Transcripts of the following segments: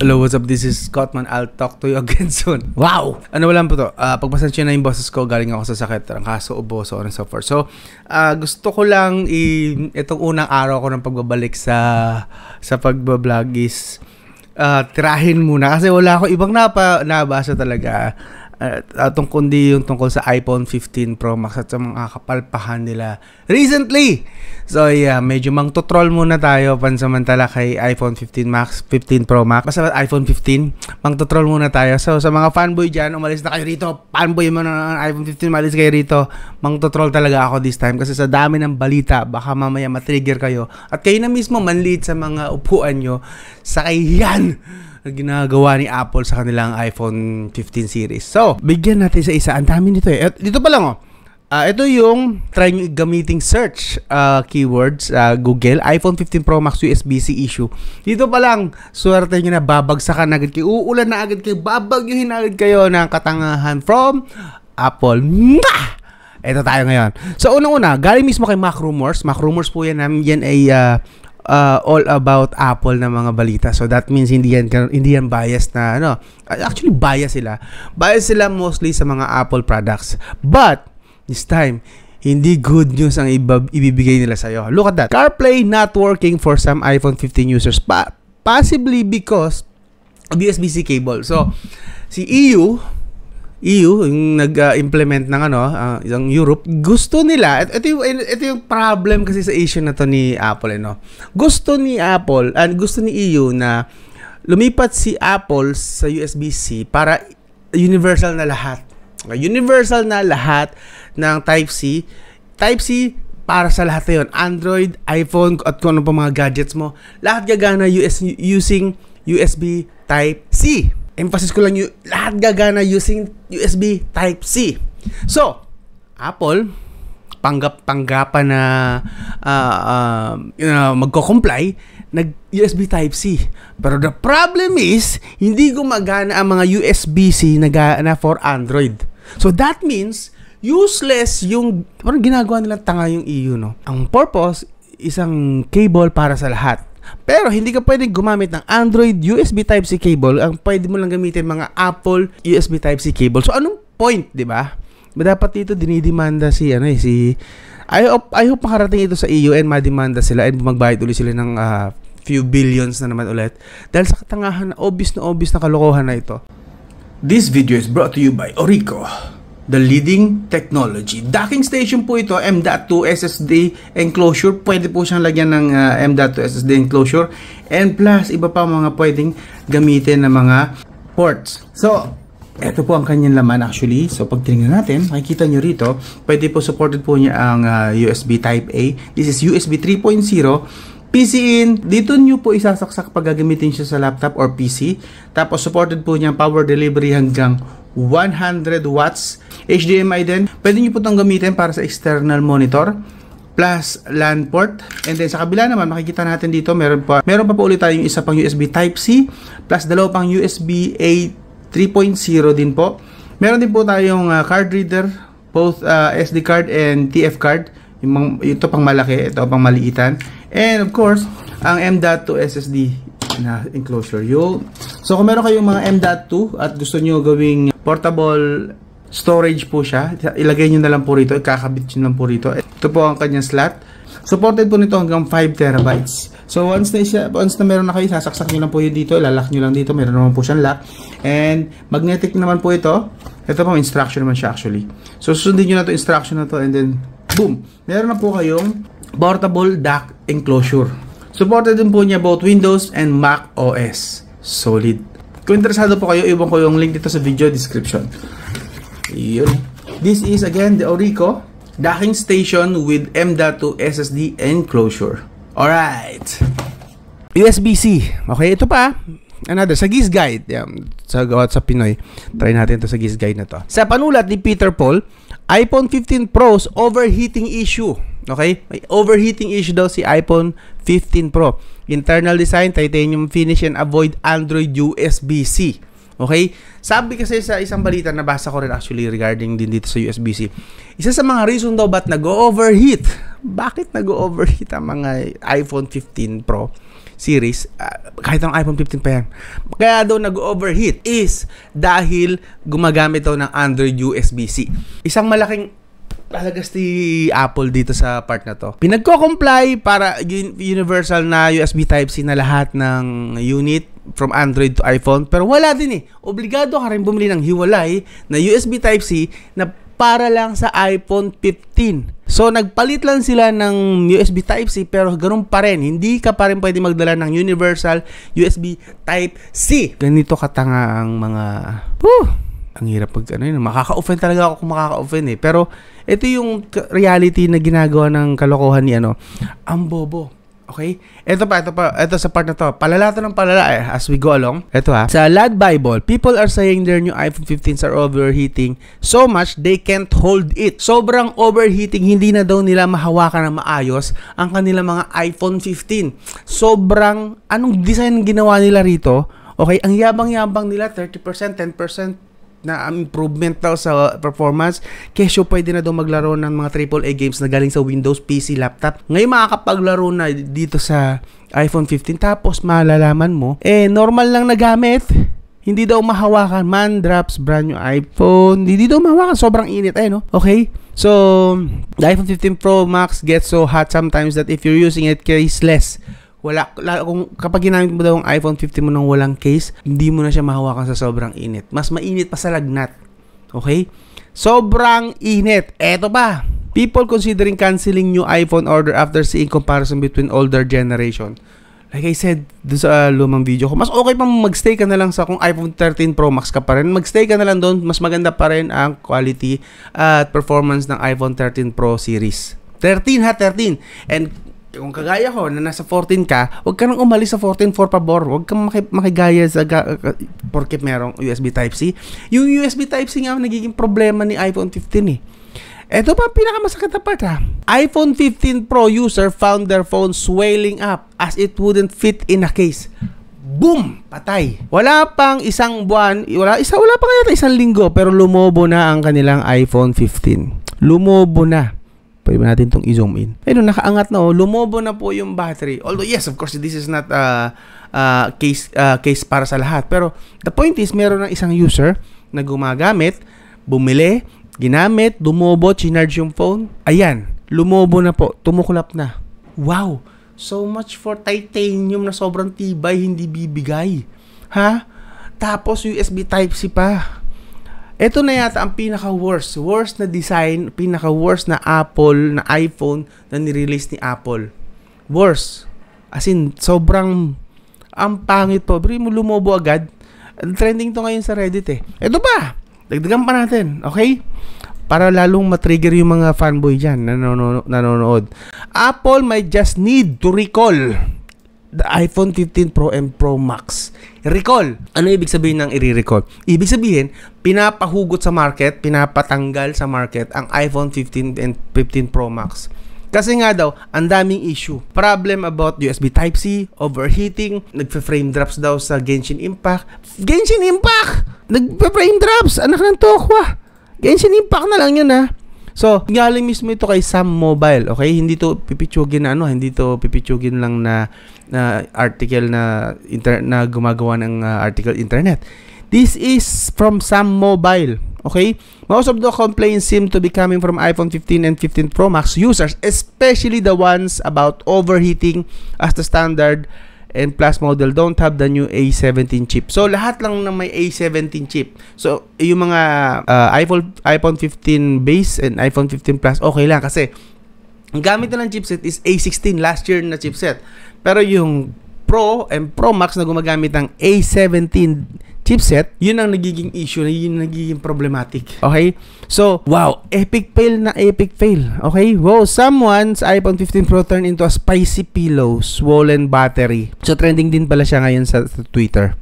Hello, what's up? This is Scottman. I'll talk to you again soon. Wow! Ano wala po to? Pagpasensya na yung boses ko, galing ako sa sakit, trangkaso, ubo, so on and so forth. So, gusto ko lang itong unang araw ko ng pagbabalik sa pagbablog is tirahin muna kasi wala ako ibang nabasa talaga tungkol sa iPhone 15 Pro Max at sa mga kapalpahan nila recently. So yeah, medyo mangtutrol muna tayo pansamantala kay iPhone 15 Max, 15 Pro Max. Basta iPhone 15, mangtutrol muna tayo. So sa mga fanboy dyan, umalis na kayo rito. Fanboy mo ng iPhone 15, umalis kayo rito. Mangtutrol talaga ako this time kasi sa dami ng balita, baka mamaya matrigger kayo. At kayo na mismo manlit sa mga upuan nyo sa kayan ginagawa ni Apple sa kanilang iPhone 15 series. So, bigyan natin sa isa. Ang dami nito eh. Dito pa lang oh. Ito yung try nyo gamiting search keywords Google, iPhone 15 Pro Max USB-C issue. Dito pa lang, swerte nyo na babagsakan agad kayo. Uulan na agad kayo. Babagyuhin agad kayo ng katangahan from Apple. Mwah! Ito tayo ngayon. So, unang-una, galing mismo kay Mac Rumors. Mac Rumors po yan. Yan ay all about Apple na mga balita. So that means hindi yan biased na ano. Actually bias sila. Bias sila mostly sa mga Apple products. But this time, hindi good news ang ibibigay nila sa iyo. Look at that. CarPlay not working for some iPhone 15 users. Possibly because of USB-C cable. So si EU yung nag-implement ng yung Europe, gusto nila, ito yung problem kasi sa issue na to ni Apple, gusto ni Apple and gusto ni EU na lumipat si Apple sa USB-C para universal na lahat. Universal na lahat ng Type-C. Type-C para sa lahat na yun. Android, iPhone, at kung ano pa mga gadgets mo, lahat gagana using USB Type-C. Emphasis ko lang yung lahat gagana using USB Type-C. So, Apple, panggap-panggapan na magko-comply, nag-USB Type-C. Pero the problem is, hindi gumagana ang mga USB-C na for Android. So, that means, useless yung, parang ginagawa nilang tanga yung EU, no? Ang purpose, isang cable para sa lahat. Pero hindi ka pwedeng gumamit ng Android USB Type-C cable. Ang pwede mo lang gamitin mga Apple USB Type-C cable. So anong point, 'di ba? Dapat dito dinidemanda I hope makarating ito sa EU and mademanda sila and magbayad ulit sila ng few billions na naman ulit dahil sa katangahan na obvious na kalokohan na ito. This video is brought to you by Orico, the leading technology. Docking station po ito, M.2 SSD enclosure. Pwede po siyang lagyan ng M.2 SSD enclosure. And plus, iba pa mga pwedeng gamitin na mga ports. So, ito po ang kanyang laman actually. So, pag tingnan natin, makikita nyo rito, pwede po supported po niya ang USB Type-A. This is USB 3.0. PC-in, dito nyo po isasaksak pag gagamitin siya sa laptop or PC. Tapos, supported po niya power delivery hanggang 100 watts. HDMI din. Pwede nyo po itong gamitin para sa external monitor plus LAN port. And then sa kabila naman makikita natin dito meron pa po ulit tayong isa pang USB Type-C plus dalawa pang USB A 3.0 din po. Meron din po tayong card reader, both SD card and TF card. Ito pang malaki, ito pang maliitan. And of course, ang M.2 SSD na enclosure yun. So kung meron kayong mga M.2 at gusto nyo gawing portable storage po siya, ilagay nyo na lang po rito, ikakabit nyo lang po rito. Ito po ang kanyang slot. Supported po nito hanggang 5 terabytes. So once na meron na kayo, sasaksak nyo lang po yun dito, ilalak nyo lang dito, meron naman po siyang lock. And magnetic naman po ito. Ito po instruction naman siya actually. So susundin nyo na ito instruction na to and then boom! Meron na po kayong portable dock enclosure. Supported din po niya both Windows and Mac OS. Solid. Kung interesado po kayo, iwan ko yung link dito sa video description. Yun. This is again the Orico docking station with M.2 SSD enclosure. Alright. USB-C. Okay, ito pa. Another, sa GIS Guide. Sa Pinoy. Try natin ito sa GIS Guide na to. Sa panulat ni Peter Paul, iPhone 15 Pro's overheating issue. Okay? May overheating issue daw si iPhone 15 Pro. Internal design, titanium finish and avoid Android USB-C. Okay? Sabi kasi sa isang balita, nabasa ko rin actually regarding din dito sa USB-C. Isa sa mga reason daw ba't nag-overheat. Bakit nag-overheat ang mga iPhone 15 Pro series? Kahit ang iPhone 15 pa yan. Kaya daw nag-overheat is dahil gumagamit daw ng Android USB-C. Isang malaking talaga si Apple dito sa part na to. Pinagko-comply para universal na USB Type-C na lahat ng unit from Android to iPhone. Pero wala din eh. Obligado ka rin bumili ng hiwalay na USB Type-C na para lang sa iPhone 15. So, nagpalit lang sila ng USB Type-C pero ganun pa rin. Hindi ka pa rin pwede magdala ng universal USB Type-C. Ganito katanga ang mga... ang hirap pag ano yun. Makaka-offend talaga ako kung makaka-offend eh. Pero, ito yung reality na ginagawa ng kalokohan ni ano. Ang bobo. Okay? Ito sa part na to. Palala to ng palala as we go along. Ito ha. Sa Lad Bible, people are saying their new iPhone 15s are overheating so much they can't hold it. Sobrang overheating, hindi na daw nila mahawakan na maayos ang kanilang mga iPhone 15. Sobrang, anong design ginawa nila rito? Okay, ang yabang-yabang nila, 30%, 10%, na improvement daw sa performance. Kesyo pwede na daw maglaro ng mga AAA games na galing sa Windows PC laptop. Ngayon makakapaglaro na dito sa iPhone 15. Tapos malalaman mo, normal lang na gamit. Hindi daw mahawakan. Man drops brand new iPhone. Hindi daw mahawakan. Sobrang init no? Okay? So, the iPhone 15 Pro Max gets so hot sometimes that if you're using it caseless, kung kapag ginamit mo daw ang iPhone 15 mo nang walang case, hindi mo na siya mahawakan sa sobrang init. Mas mainit pa sa lagnat. Okay? Sobrang init. Eto pa. People considering canceling new iPhone order after seeing comparison between older generation. Like I said doon sa lumang video ko, mas okay pang magstay ka na lang sa kung iPhone 13 Pro Max ka pa rin. Magstay ka na lang doon. Mas maganda pa rin ang quality at performance ng iPhone 13 Pro series. 13 ha, 13. And kung kagaya ko na nasa 14 ka, huwag ka nang umalis sa 14 for pabor. Huwag kang makigaya sa porket merong USB Type-C. Yung USB Type-C nga nagiging problema ni iPhone 15 eh. Ito pa pinakamasakit na part ha. iPhone 15 Pro user found their phone swelling up as it wouldn't fit in a case. Boom! Patay. Wala pang isang buwan, wala pa kaya isang linggo, pero lumobo na ang kanilang iPhone 15. Lumobo na. Pwede natin itong i-zoom in. Ayun, nakaangat na lumobo na po yung battery. Although yes, of course, this is not case para sa lahat. Pero the point is, meron ng isang user na gumagamit, bumili, ginamit, lumobo, chinarge yung phone. Ayan, lumobo na po, tumuklap na. Wow! So much for titanium na sobrang tibay, hindi bibigay. Ha? Tapos USB Type-C pa. Ito na yata ang pinaka-worst na design, pinaka-worst na Apple, na iPhone na nirelease ni Apple. Worst. As in, sobrang ang pangit po. Pero mo lumobo agad. Trending to ngayon sa Reddit eh. Ito pa! Dagdagan pa natin. Okay? Para lalong matrigger yung mga fanboy dyan na nanonood. Apple might just need to recall the iPhone 15 Pro and Pro Max. Recall. Ano ibig sabihin ng i-recall? Ibig sabihin, pinapahugot sa market, pinapatanggal sa market ang iPhone 15 and 15 Pro Max. Kasi nga daw, ang daming issue. Problem about USB Type-C, overheating, nagfe-frame drops daw sa Genshin Impact. Genshin Impact! Nagfe-frame drops! Anak ng tokwa! Genshin Impact na lang yun ha. So, galing mismo ito kay Sam Mobile, okay? Hindi to pipitsugin na hindi to pipitsugin lang na article na gumagawa ng article internet. This is from Sam Mobile, okay? Most of the complaints seem to be coming from iPhone 15 and 15 Pro Max users, especially the ones about overheating, as the standard and Plus model don't have the new A17 chip. So, lahat lang ng may A17 chip. So, yung mga iPhone 15 base and iPhone 15 Plus, okay lang kasi ang gamit na ng chipset is A16 last year na chipset. Pero yung Pro and Pro Max na gumagamit ng A17 chipset, yun ang nagiging issue, yun ang nagiging problematic. Okay? So, wow, epic fail na epic fail. Okay? Wow, someone's iPhone 15 Pro turned into a spicy pillow, swollen battery. So, trending din pala siya ngayon sa Twitter.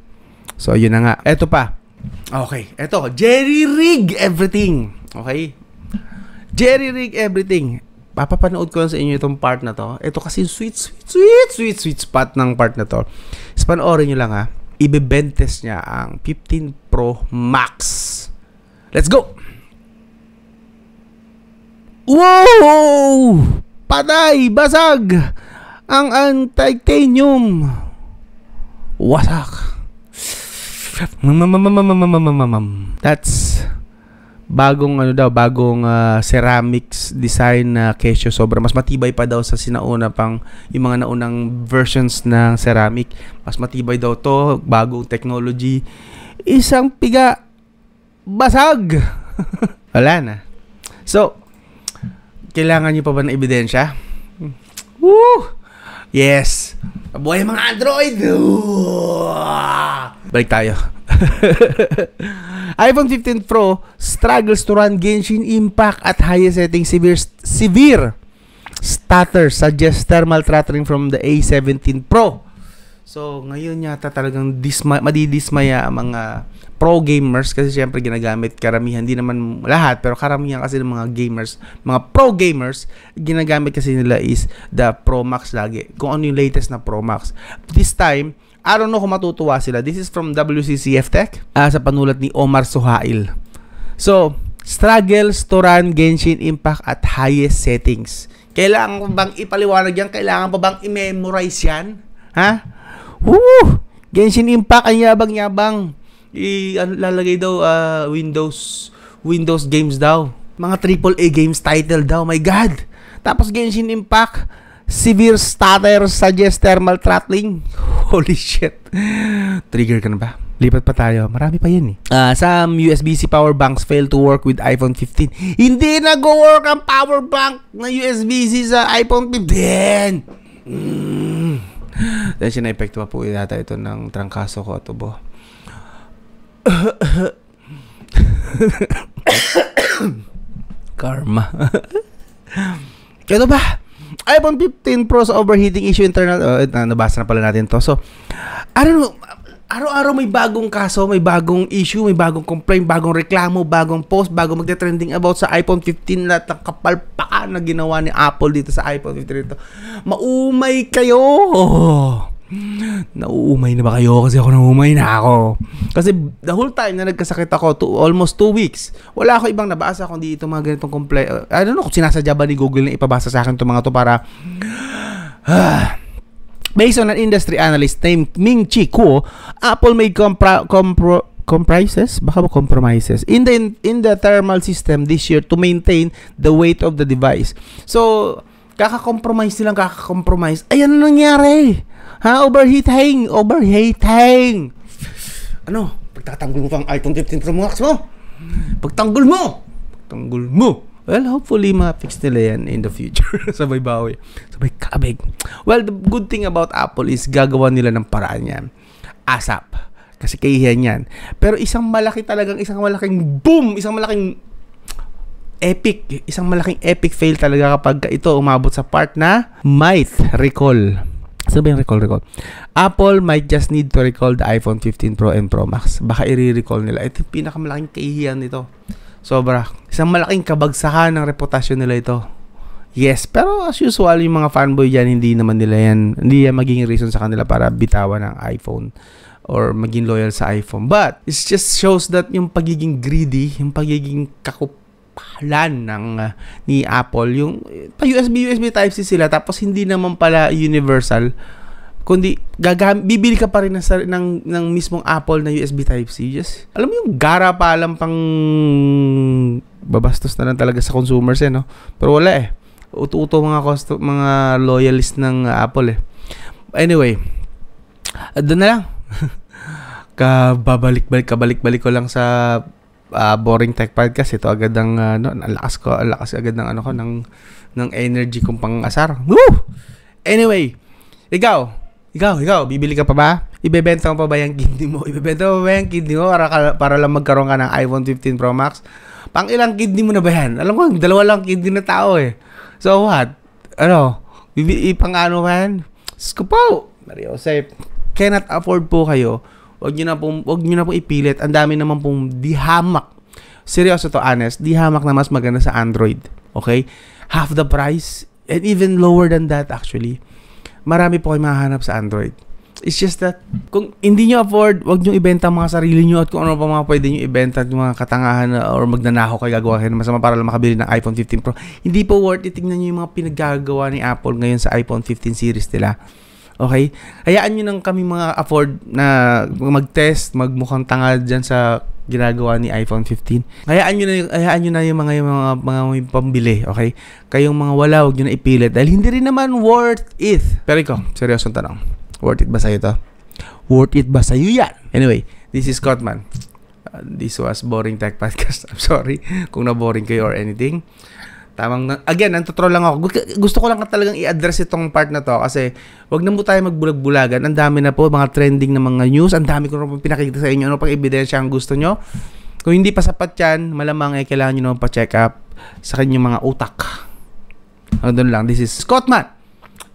So, yun na nga. Eto pa. Okay, eto. Jerry rig everything. Okay? Jerry rig everything. Papapanood ko lang sa inyo itong part na to. Ito kasi sweet spot ng part na to. Panoorin nyo lang ha. ibebentes niya ang 15 Pro Max. Let's go! Wow! Patay! Basag! Ang titanium! Wasak! That's bagong ceramics design na kesyo. Sobra mas matibay pa daw sa sinauna pang yung mga naunang versions ng ceramic. Mas matibay daw to, bagong technology. Isang piga basag. Wala na. So, kailangan niyo pa ba ng ebidensya? Woo! Yes. Mabuhay mga Android. Balik tayo. iPhone 15 Pro struggles to run Genshin Impact at highest setting. Severe stutter suggests thermal throttling from the A17 Pro. So, ngayon yata talagang madidismaya ang mga pro gamers kasi syempre ginagamit karamihan, hindi naman lahat, pero karamihan kasi ng mga gamers, mga pro gamers, ginagamit kasi nila is the Pro Max lagi. Kung ano yung latest na Pro Max. This time, I don't know kung matutuwa sila. This is from WCCF Tech sa panulat ni Omar Suhail. So, struggles to run Genshin Impact at highest settings. Kailangan pa bang ipaliwanag yan? Kailangan pa bang i-memorize yan? Ha? Woo! Genshin Impact, ang yabang-yabang. Lalagay daw Windows games daw. Mga AAA games title daw. My God! Tapos Genshin Impact, severe stutter suggests thermal throttling. Holy shit. Trigger ka na ba? Lipat pa tayo. Marami pa yan eh. Some USB-C power banks fail to work with iPhone 15. Hindi nag-work ang power bank na USB-C sa iPhone 15. Dahil sinaepekto pa po yata ito ng trangkaso ko ito bo. Karma. Ito ba? iPhone 15 Pro sa overheating issue internal. Nabasa na pala natin to. So, I don't know. Araw-araw may bagong kaso, may bagong issue, may bagong complaint, bagong reklamo, bagong post, bagong magte-trending about sa iPhone 15 na kapalpakan na ginawa ni Apple dito sa iPhone 15 dito. Maumay kayo! Nauumay na ba kayo? Kasi ako naumay na ako. Kasi the whole time na nagkasakit ako, almost 2 weeks, wala ako ibang nabasa kundi itong mga ganitong complaint. I don't know kung sinasadya ba ni Google na ipabasa sa akin itong mga to para based on an industry analyst named Ming Chi Kuo, Apple made compromises in the thermal system this year to maintain the weight of the device. So, kaka-compromise. Ayan na nangyari. Overheating. Ano? Pagtatanggol mo pang iPhone 15 Pro Max mo? Pagtanggol mo. Well, hopefully ma-fix nila yan in the future. Sabay bawi. Sabay kabig. Well, the good thing about Apple is gagawa nila ng paraan yan. ASAP. Kasi kahihiyan yan. Pero isang malaking boom, isang malaking epic fail talaga kapag ito umabot sa part na might recall. Saan ba yung recall? Apple might just need to recall the iPhone 15 Pro and Pro Max. Baka i-recall nila. Ito yung pinakamalaking kahihiyan nito. Sobra. Isang malaking kabagsakan ng reputasyon nila ito. Yes, pero as usual, yung mga fanboy dyan, hindi yan maging reason sa kanila para bitawan ng iPhone or maging loyal sa iPhone. But, it just shows that yung pagiging greedy, yung pagiging kakupalan ni Apple, yung USB Type-C sila, tapos hindi naman pala universal, kundi bibili ka pa rin ng mismong Apple na USB Type-C. Just, alam mo yung gara pa lang pang babastos na lang talaga sa consumers no? Pero wala uto mga loyalist ng Apple Anyway, doon na lang. Kabalik-balik ko lang sa Boring Tech Podcast. Ito agad ang lakas agad ng energy kong pang-asar. Woo! Anyway, ikaw, bibili ka pa ba? Ibebenta mo pa ba yung kidney mo? Para lang magkaroon ka ng iPhone 15 Pro Max? Pang ilang kidney mo na ba yan? Alam ko, 2 lang kidney na tao So what? Pang ano ba yan? Skupo! Mario Jose, cannot afford po kayo. Huwag nyo na pong ipilit. Ang dami naman pong dihamak. Seryoso to, honest. Dihamak na mas maganda sa Android. Okay? Half the price and even lower than that actually. Marami po kayo mahanap sa Android. It's just that, kung hindi nyo afford, wag nyo ibenta ang mga sarili nyo at kung ano pa mga pwede nyo ibenta at yung mga katangahan or magnanakaw kayo gagawa kayo ng masama para lang makabili ng iPhone 15 Pro. Hindi po worth it. Tingnan nyo yung mga pinaggagawa ni Apple ngayon sa iPhone 15 series nila. Okay? Hayaan nyo nang kami mga afford na mag-test, magmukhang tanga dyan sa ginagawa ni iPhone 15. Hayaan nyo na yung mga may pambili, okay? Kayong mga wala, huwag nyo na ipilit dahil hindi rin naman worth it. Pero ikaw, seryosong tanong. Worth it ba sa'yo to? Worth it ba sa'yo yan? Anyway, this is Scott Man. This was Boring Tech Podcast. I'm sorry kung na-boring kayo or anything. Again, nantotroll lang ako. Gusto ko lang talagang i-address itong part na to kasi wag na mo tayo magbulag-bulagan. Ang dami na po, mga trending na mga news. Ang dami ko na po pinakikita sa inyo. Ano pang ebidensya ang gusto nyo? Kung hindi pa sapat yan, malamang kailangan nyo naman pa-check up sa kanyang mga utak. Doon lang. This is Scott Man.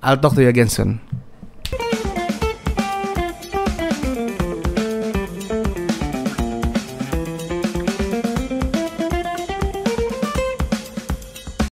I'll talk to you again soon.